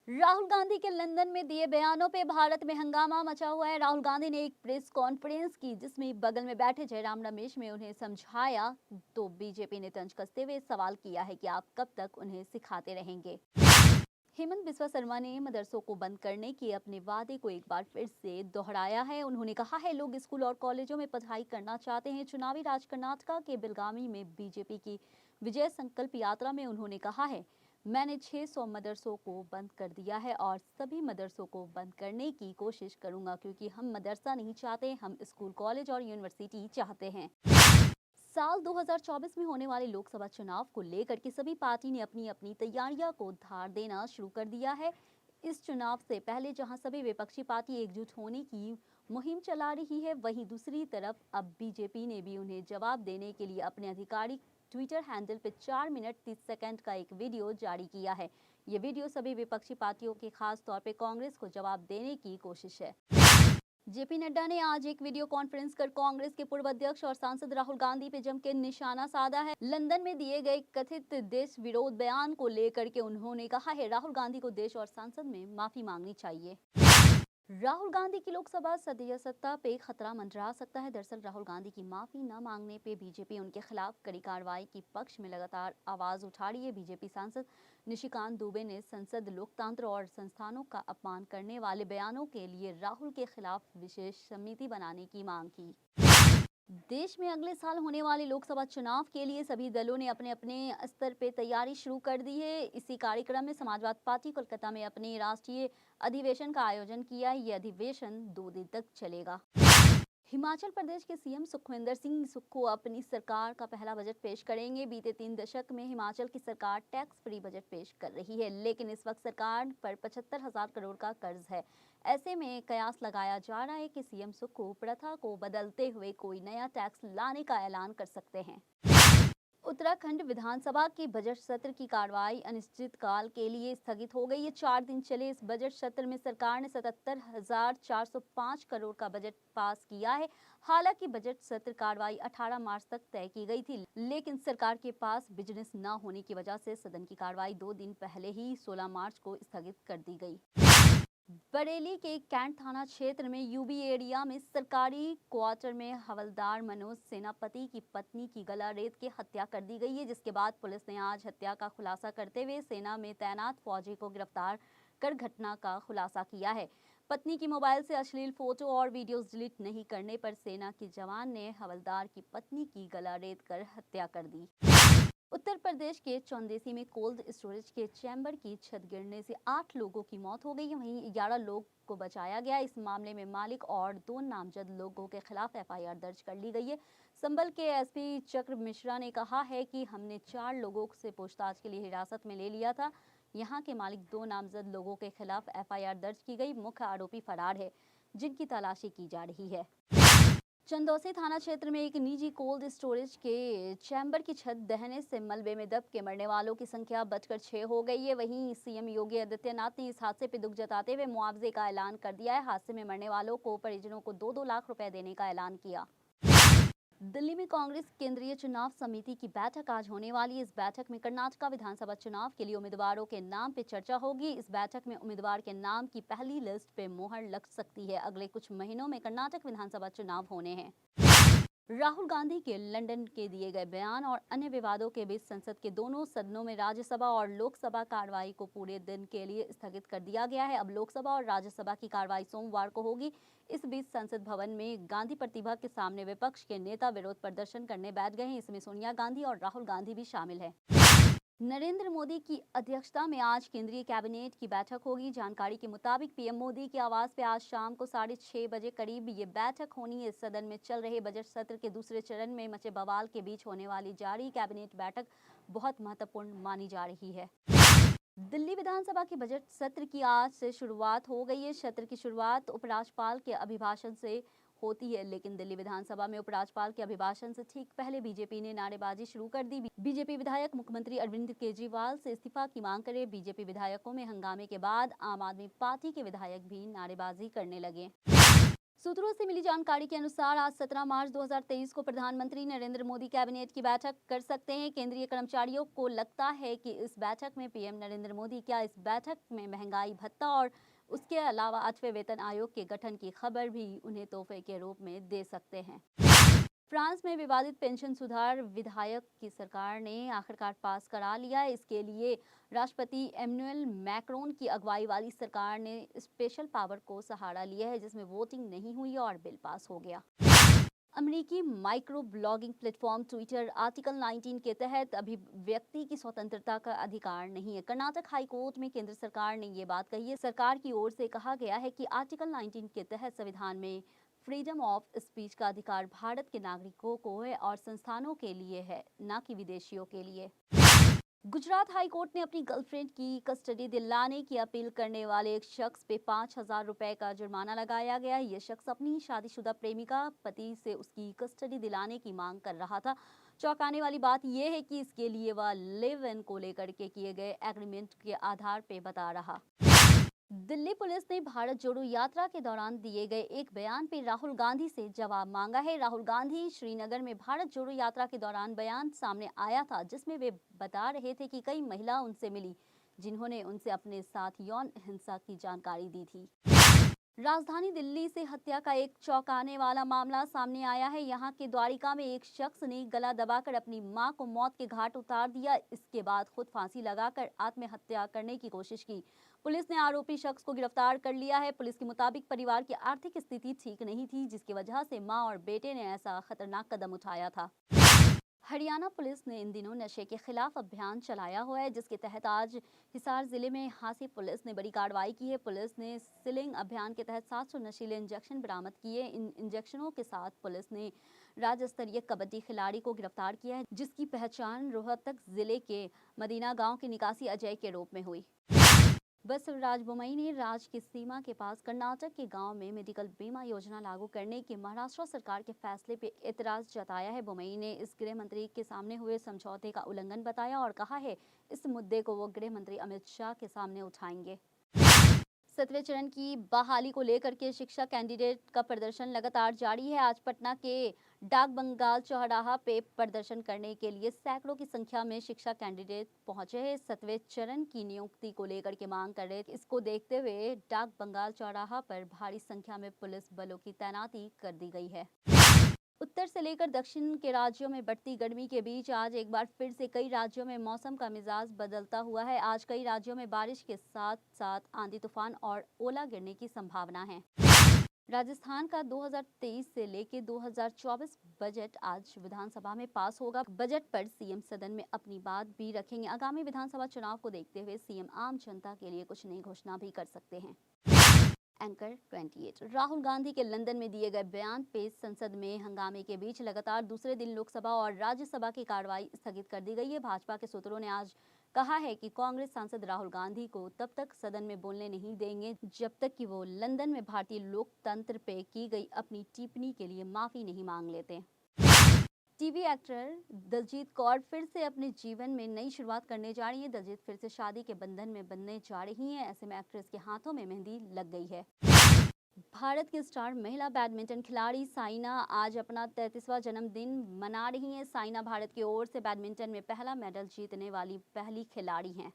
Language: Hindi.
राहुल गांधी के लंदन में दिए बयानों पे भारत में हंगामा मचा हुआ है। राहुल गांधी ने एक प्रेस कॉन्फ्रेंस की जिसमें बगल में बैठे जयराम रमेश ने उन्हें समझाया, तो बीजेपी ने तंज कसते हुए सवाल किया है कि आप कब तक उन्हें सिखाते रहेंगे। हेमंत बिस्वा शर्मा ने मदरसों को बंद करने के अपने वादे को एक बार फिर से दोहराया है। उन्होंने कहा है, लोग स्कूल और कॉलेजों में पढ़ाई करना चाहते हैं। चुनावी राज कर्नाटका के बेलगावी में बीजेपी की विजय संकल्प यात्रा में उन्होंने कहा है, मैंने 600 मदरसों को बंद कर दिया है और सभी मदरसों को बंद करने की कोशिश करूंगा, क्योंकि हम मदरसा नहीं चाहते, हम स्कूल कॉलेज और यूनिवर्सिटी चाहते हैं। साल 2024 में होने वाले लोकसभा चुनाव को लेकर के सभी पार्टी ने अपनी अपनी तैयारियों को धार देना शुरू कर दिया है। इस चुनाव से पहले जहां सभी विपक्षी पार्टी एकजुट होने की मुहिम चला रही है, वहीं दूसरी तरफ अब बीजेपी ने भी उन्हें जवाब देने के लिए अपने आधिकारिक ट्विटर हैंडल पर 4 मिनट 30 सेकंड का एक वीडियो जारी किया है। ये वीडियो सभी विपक्षी पार्टियों के खास तौर पर कांग्रेस को जवाब देने की कोशिश है। जेपी नड्डा ने आज एक वीडियो कॉन्फ्रेंस कर कांग्रेस के पूर्व अध्यक्ष और सांसद राहुल गांधी पे जम के निशाना साधा है। लंदन में दिए गए कथित देश विरोध बयान को लेकर के उन्होंने कहा है, राहुल गांधी को देश और संसद में माफी मांगनी चाहिए। राहुल गांधी की लोकसभा सदस्यता पे खतरा मंडरा सकता है। दरअसल राहुल गांधी की माफी न मांगने पे बीजेपी उनके खिलाफ कड़ी कार्रवाई के पक्ष में लगातार आवाज उठा रही है। बीजेपी सांसद निशिकांत दुबे ने संसद, लोकतंत्र और संस्थानों का अपमान करने वाले बयानों के लिए राहुल के खिलाफ विशेष समिति बनाने की मांग की। देश में अगले साल होने वाले लोकसभा चुनाव के लिए सभी दलों ने अपने अपने स्तर पर तैयारी शुरू कर दी है। इसी कार्यक्रम में समाजवादी पार्टी कोलकाता में अपने राष्ट्रीय अधिवेशन का आयोजन किया है। यह अधिवेशन 2 दिन तक चलेगा। हिमाचल प्रदेश के सीएम सुखविंदर सिंह सुक्खू अपनी सरकार का पहला बजट पेश करेंगे। बीते 3 दशक में हिमाचल की सरकार टैक्स फ्री बजट पेश कर रही है, लेकिन इस वक्त सरकार पर 75,000 करोड़ का कर्ज है। ऐसे में कयास लगाया जा रहा है कि सीएम सुक्खू प्रथा को बदलते हुए कोई नया टैक्स लाने का ऐलान कर सकते हैं। उत्तराखंड विधानसभा के बजट सत्र की कार्रवाई अनिश्चित काल के लिए स्थगित हो गई है। 4 दिन चले इस बजट सत्र में सरकार ने 77,405 करोड़ का बजट पास किया है। हालांकि बजट सत्र कार्रवाई 18 मार्च तक तय की गई थी, लेकिन सरकार के पास बिजनेस न होने की वजह से सदन की कार्रवाई 2 दिन पहले ही 16 मार्च को स्थगित कर दी गई। बरेली के कैंट थाना क्षेत्र में यूबी एरिया में सरकारी क्वार्टर में हवलदार मनोज सेनापति की पत्नी की गला रेत के हत्या कर दी गई है, जिसके बाद पुलिस ने आज हत्या का खुलासा करते हुए सेना में तैनात फौजी को गिरफ्तार कर घटना का खुलासा किया है। पत्नी की मोबाइल से अश्लील फोटो और वीडियोस डिलीट नहीं करने पर सेना के जवान ने हवलदार की पत्नी की गला रेत कर हत्या कर दी। उत्तर प्रदेश के चौंदेसी में कोल्ड स्टोरेज के चैम्बर की छत गिरने से 8 लोगों की मौत हो गई है, वहीं 11 लोग को बचाया गया। इस मामले में मालिक और 2 नामजद लोगों के खिलाफ एफआईआर दर्ज कर ली गई है। संभल के एसपी चक्र मिश्रा ने कहा है कि हमने 4 लोगों से पूछताछ के लिए हिरासत में ले लिया था। यहाँ के मालिक 2 नामजद लोगों के खिलाफ एफआईआर दर्ज की गई। मुख्य आरोपी फरार है, जिनकी तलाशी की जा रही है। चंदौसी थाना क्षेत्र में एक निजी कोल्ड स्टोरेज के चैम्बर की छत दहने से मलबे में दब के मरने वालों की संख्या बढ़कर 6 हो गई है। वहीं सीएम योगी आदित्यनाथ ने इस हादसे पर दुख जताते हुए मुआवजे का ऐलान कर दिया है। हादसे में मरने वालों को परिजनों को 2-2 लाख रुपए देने का ऐलान किया। दिल्ली में कांग्रेस केंद्रीय चुनाव समिति की बैठक आज होने वाली है। इस बैठक में कर्नाटका विधानसभा चुनाव के लिए उम्मीदवारों के नाम पे चर्चा होगी। इस बैठक में उम्मीदवार के नाम की पहली लिस्ट पे मोहर लग सकती है। अगले कुछ महीनों में कर्नाटक विधानसभा चुनाव होने हैं। राहुल गांधी के लंदन के दिए गए बयान और अन्य विवादों के बीच संसद के दोनों सदनों में राज्यसभा और लोकसभा कार्रवाई को पूरे दिन के लिए स्थगित कर दिया गया है। अब लोकसभा और राज्यसभा की कार्रवाई सोमवार को होगी। इस बीच संसद भवन में गांधी प्रतिभा के सामने विपक्ष के नेता विरोध प्रदर्शन करने बैठ गए हैं। इसमें सोनिया गांधी और राहुल गांधी भी शामिल है। नरेंद्र मोदी की अध्यक्षता में आज केंद्रीय कैबिनेट की बैठक होगी। जानकारी के मुताबिक पीएम मोदी के आवास पे आज शाम को 6:30 बजे करीब ये बैठक होनी है। सदन में चल रहे बजट सत्र के दूसरे चरण में मचे बवाल के बीच होने वाली जारी कैबिनेट बैठक बहुत महत्वपूर्ण मानी जा रही है। दिल्ली विधानसभा के बजट सत्र की आज से शुरुआत हो गई है। सत्र की शुरुआत उपराज्यपाल के अभिभाषण से होती है, लेकिन दिल्ली विधानसभा में उपराज्यपाल के अभिभाषण से ठीक पहले बीजेपी ने नारेबाजी शुरू कर दी। बीजेपी विधायक मुख्यमंत्री अरविंद केजरीवाल से इस्तीफा की मांग करे। बीजेपी विधायकों में हंगामे के बाद आम आदमी पार्टी के विधायक भी नारेबाजी करने लगे। सूत्रों से मिली जानकारी के अनुसार आज 17 मार्च 2023 को प्रधानमंत्री नरेंद्र मोदी कैबिनेट की बैठक कर सकते हैं। केंद्रीय कर्मचारियों को लगता है कि इस बैठक में पीएम नरेंद्र मोदी क्या इस बैठक में महंगाई भत्ता और उसके अलावा 8वें वेतन आयोग के गठन की खबर भी उन्हें तोहफे के रूप में दे सकते हैं। फ्रांस में विवादित पेंशन सुधार विधेयक की सरकार ने आखिरकार पास करा लिया है। इसके लिए राष्ट्रपति एम्मेनुएल मैक्रोन की अगुवाई वाली सरकार ने स्पेशल पावर को सहारा लिया है, जिसमें वोटिंग नहीं हुई और बिल पास हो गया। अमेरिकी micro blogging platform Twitter article 19 के तहत अभिव्यक्ति की स्वतंत्रता का अधिकार नहीं है। कर्नाटक हाई कोर्ट में केंद्र सरकार ने ये बात कही है। सरकार की ओर से कहा गया है कि आर्टिकल 19 के तहत संविधान में फ्रीडम ऑफ स्पीच का अधिकार भारत के नागरिकों को है और संस्थानों के लिए है, न कि विदेशियों के लिए। गुजरात हाई कोर्ट ने अपनी गर्लफ्रेंड की कस्टडी दिलाने की अपील करने वाले एक शख्स पे 5,000 रुपए का जुर्माना लगाया गया। ये शख्स अपनी शादीशुदा प्रेमिका पति से उसकी कस्टडी दिलाने की मांग कर रहा था। चौंकाने वाली बात यह है कि इसके लिए वह लिव इन को लेकर के किए गए एग्रीमेंट के आधार पे बता रहा। दिल्ली पुलिस ने भारत जोड़ो यात्रा के दौरान दिए गए एक बयान पर राहुल गांधी से जवाब मांगा है। राहुल गांधी श्रीनगर में भारत जोड़ो यात्रा के दौरान बयान सामने आया था, जिसमें वे बता रहे थे कि कई महिला उनसे मिली जिन्होंने उनसे अपने साथ यौन हिंसा की जानकारी दी थी। राजधानी दिल्ली से हत्या का एक चौंकाने वाला मामला सामने आया है। यहाँ के द्वारिका में एक शख्स ने गला दबाकर अपनी मां को मौत के घाट उतार दिया। इसके बाद खुद फांसी लगाकर आत्महत्या करने की कोशिश की। पुलिस ने आरोपी शख्स को गिरफ्तार कर लिया है। पुलिस के मुताबिक परिवार की आर्थिक स्थिति ठीक नहीं थी, जिसकी वजह से मां और बेटे ने ऐसा खतरनाक कदम उठाया था। हरियाणा पुलिस ने इन दिनों नशे के खिलाफ अभियान चलाया हुआ है, जिसके तहत आज हिसार जिले में हांसी पुलिस ने बड़ी कार्रवाई की है। पुलिस ने सीलिंग अभियान के तहत 700 नशीले इंजेक्शन बरामद किए। इन इंजेक्शनों के साथ पुलिस ने राज्य स्तरीय कबड्डी खिलाड़ी को गिरफ्तार किया है, जिसकी पहचान रोहतक जिले के मदीना गांव के निवासी अजय के रूप में हुई। बसवराज बोम्मई ने राज्य की सीमा के पास कर्नाटक के गांव में मेडिकल बीमा योजना लागू करने के महाराष्ट्र सरकार के फैसले पर एतराज जताया है। बोम्मई ने इस गृह मंत्री के सामने हुए समझौते का उल्लंघन बताया और कहा है इस मुद्दे को वो गृह मंत्री अमित शाह के सामने उठाएंगे। 7वें चरण की बहाली को लेकर के शिक्षा कैंडिडेट का प्रदर्शन लगातार जारी है। आज पटना के डाक बंगाल चौराहा पे प्रदर्शन करने के लिए सैकड़ों की संख्या में शिक्षा कैंडिडेट पहुंचे हैं। 7वें चरण की नियुक्ति को लेकर के मांग कर रहे थे। इसको देखते हुए डाक बंगाल चौराहा पर भारी संख्या में पुलिस बलों की तैनाती कर दी गई है। उत्तर से लेकर दक्षिण के राज्यों में बढ़ती गर्मी के बीच आज एक बार फिर से कई राज्यों में मौसम का मिजाज बदलता हुआ है। आज कई राज्यों में बारिश के साथ साथ आंधी तूफान और ओला गिरने की संभावना है। राजस्थान का 2023 से लेकर 2024 बजट आज विधानसभा में पास होगा। बजट पर सीएम सदन में अपनी बात भी रखेंगे। आगामी विधानसभा चुनाव को देखते हुए सीएम आम जनता के लिए कुछ नई घोषणा भी कर सकते हैं। एंकर 28 राहुल गांधी के लंदन में दिए गए बयान पे संसद में हंगामे के बीच लगातार दूसरे दिन लोकसभा और राज्यसभा की कार्रवाई स्थगित कर दी गई है। भाजपा के सूत्रों ने आज कहा है कि कांग्रेस सांसद राहुल गांधी को तब तक सदन में बोलने नहीं देंगे जब तक कि वो लंदन में भारतीय लोकतंत्र पे की गई अपनी टिप्पणी के लिए माफी नहीं मांग लेते। टीवी एक्टर दलजीत कौर फिर से अपने जीवन में नई शुरुआत करने जा रही है। दलजीत फिर से शादी के बंधन में बंधने जा रही हैं। ऐसे में एक्ट्रेस के हाथों में मेहंदी लग गई है। भारत की स्टार महिला बैडमिंटन खिलाड़ी साइना आज अपना 33वां जन्मदिन मना रही हैं। साइना भारत की ओर से बैडमिंटन में पहला मेडल जीतने वाली पहली खिलाड़ी हैं।